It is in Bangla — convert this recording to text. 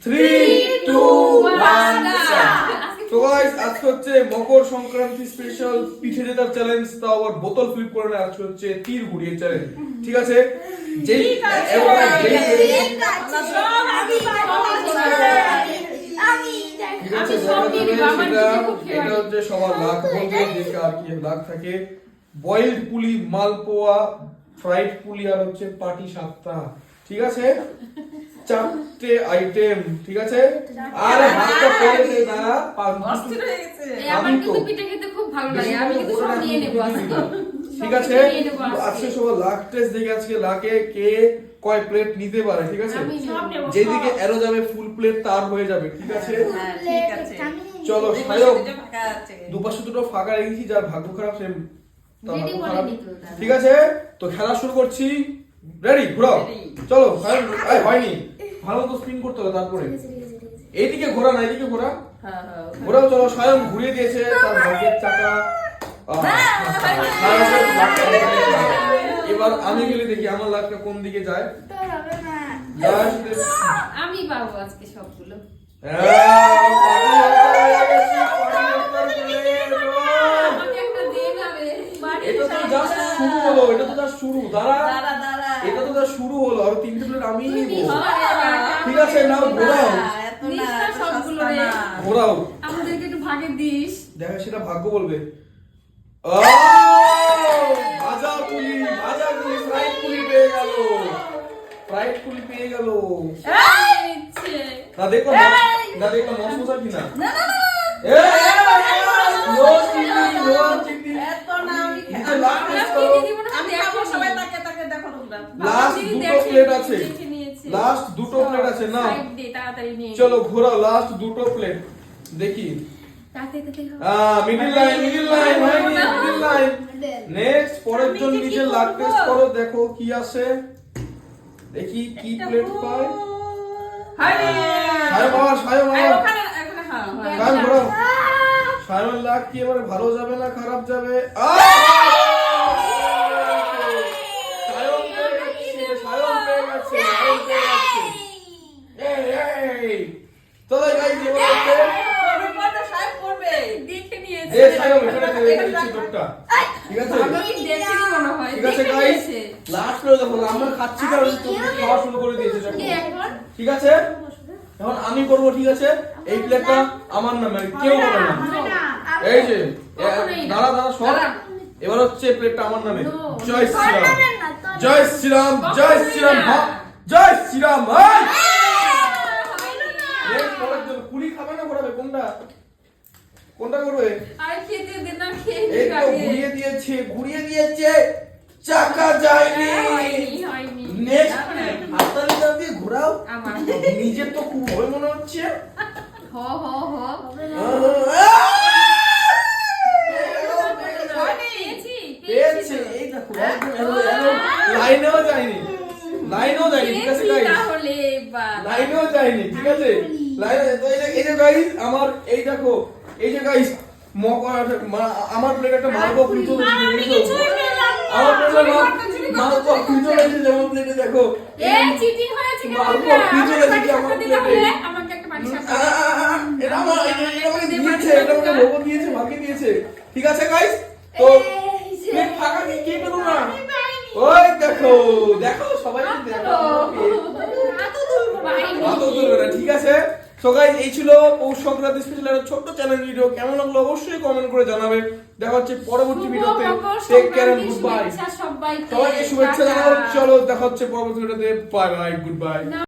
3, 2, 1 তো গাইস আজকে হচ্ছে মকর সংক্রান্তি স্পেশাল পিঠে জেতার চ্যালেঞ্জ, তাও আবার বোতল ফ্লিপ করে না। আজকে হচ্ছে তীর ঘুরিয়ে চ্যালেঞ্জ, ঠিক আছে? যেই এটা হচ্ছে সবার লাখ বলতে যে কার কি লাখ থাকে। বয়েলড পুলি, মালপোয়া, ফ্রাইড পুলি আর হচ্ছে পাটি সাপটা, ঠিক আছে? চারটে আইটেম, ঠিক আছে? আর ভাতটা পরে দে না, অস্থির হয়ে গেছে। আমার কিন্তু পিঠে খেতে খুব ভালো লাগে, আমি কিন্তু সব নিয়ে নেব আজকে, ঠিক আছে? আজকে সবার লাখ টেস্ট দেখে আজকে লাখে কে কয় প্লেট নিতে পারে, ঠিক আছে? আমি সব নেব। যেদিকে এরো যাবে ফুল প্লেট তার হয়ে যাবে, ঠিক আছে? হ্যাঁ, ঠিক আছে। চলো এই সায়ক, পাশে ফাঁকা আছে। দুপাশে দুটো ফাঁকা রেখেছি, যার ভাগ্য খারাপ সে তার রেডি ভাগ্য বলে খারাপ। নিত তারা। ঠিক আছে, তো খেলা শুরু করছি। রেডি? ঘোরাও। Ready। চলো সায়ক, এই হয়নি, ভালো মতো স্পিন করতে হবে তারপরে। এইদিকে ঘোরা না, এইদিকে ঘোরা। হ্যাঁ, হ্যাঁ। ঘোরাও, চলো। স্বয়ং ঘুরিয়ে দিয়েছে তার ভাগ্যের চাকা। এবার আমি গেলে দেখি আমার লাখটা কোন দিকে যায়। আমি পাবো আজকে সবগুলো। আমাকে একটা দিয়ে যাবে। এটা তো জাস্ট শুরু হলো, এটা তো জাস্ট শুরু। দাঁড়া, দাঁড়া, দাঁড়া। এটা তো জাস্ট শুরু হলো, আর তিনটে প্লেট আমিই তুমি নিব। নিশ্চয় ঠিক আছে, নাও ঘোরাও, এত না, নিশ্চয় এত সবগুলো সস্তা রে। না। ঘোরাও। আমাদেরকে একটু ভাগে দিস। দেখা সেটা ভাগ্য বলবে। ভাজা পুলি, ভাজা পুলি, ফ্রাইড পুলি পেয়ে গেল, ফ্রাইড পুলি পেয়ে গেল। ইচ্ছে। না দেখো, না দেখো মশমশা কিনা। না, না, না, না। নো চিনি, নো চিনি। এত না, আমি নিচে লাস্ট টেস্ট করো। আমি খাবো, সবাই তাকে তাকে দেখো তোমরা। লাস্ট দুটো প্লেট আছে, লাস্ট দুটো প্লেট আছে না। তাড়াতাড়ি নিয়ে চলো ঘোরাও, লাস্ট দুটো প্লেট দেখি। মিডল লাইন, মিডল লাইন হয়নি, মিডল লাইন। নেক্সট পরের জন নিজের লাগ টেস্ট করো, দেখো কি আসে, দেখি কি প্লেট পায়। হায়রে। সায়ম বাবা, সায়ম এই বাবা, ওখানে, ওখানে, হ্যাঁ, হ্যাঁ। সায়ম ঘোরাও। সায়মের লাগ কি এবারে ভালো যাবে না খারাপ যাবে? সায়ম পেয়ে গেছে, সায়ম পেয়ে গেছে, সায়ম পেয়ে গেছে। এই চলো গাইস, এবার হচ্ছে করবে, করবে, সাহেব করবে। দেখে নিয়েছে। যে সায়ম এখানে দিয়ে দিচ্ছি ডোরটা, ঠিক আছে? আমি দেখেনি মনে হয়। ঠিক আছে দেখে গাইস, নিয়েছে। লাস্ট করে দেখো আমরা খাচ্ছি কারণ তুমি খাওয়া শুরু করে দিয়েছো দেখো। কি এখন? ঠিক আছে, এখন আমি করব, ঠিক আছে? এই প্লেটটা আমার নামে, কেউ করবে না। এই যে দাঁড়া দাঁড়া সর, এবার হচ্ছে প্লেটটা আমার নামে। জয় শ্রীরাম, জয় শ্রীরাম, জয় শ্রীরাম, জয় শ্রীরাম। পুরি খাবে না ঘোরাবে, কোনটা কোনটা করবে? আরে খেতে দে না, খেয়ে এই নি তো আগে। ঘুরিয়ে দিয়েছে, ঘুরিয়ে দিয়েছে, চাকা যায়নি। হয়নি, হয়নি। নেক্সট হাততালি দাও দিয়ে ঘোরাও। আমার। নিজের তো খুব ভয় মনে হচ্ছে। হ হ হ। পেয়েছি, পেয়েছে, এই দেখো লাইনেও যায়নি, লাইনেও যায়নি, ঠিক আছে পেয়েছি গাইস? তাহলে এবার। লাইনেও যায়নি, ঠিক আছে? লাইনে তো এই যে গাইস আমার এই দেখো, এই যে গাইস আমার প্লেট একটা মালপো ফ্রিজ হয়েছে, আমার প্লেটে মালপো ফ্রিজ হয়েছে, যেমন প্লেটে দেখো এই চিটিং হয়েছে কেন? মালপো ফ্রিজ হয়েছে কি আমার প্লেটে। আমাকে একটা পানি সাপ এটা আমার এটা আমাকে দিয়েছে, এটা আমাকে লোগো দিয়েছে, ভাগে দিয়েছে, ঠিক আছে গাইস? তো প্লেট ফাঁকা কি কে পেলো না? ওই দেখো, দেখো সবাই দেখো, কত তুলবে না, ঠিক আছে? সো গাইস, এই ছিল পৌষ সংক্রান্তি স্পেশাল একটা ছোট্ট চ্যালেঞ্জ ভিডিও। কেমন লাগলো অবশ্যই কমেন্ট করে জানাবে। দেখা হচ্ছে পরবর্তী ভিডিওতে। Take care and good bye. সবাইকে শুভেচ্ছা জানাবো। চলো দেখা হচ্ছে পরবর্তী ভিডিওতে। Bye bye, good by.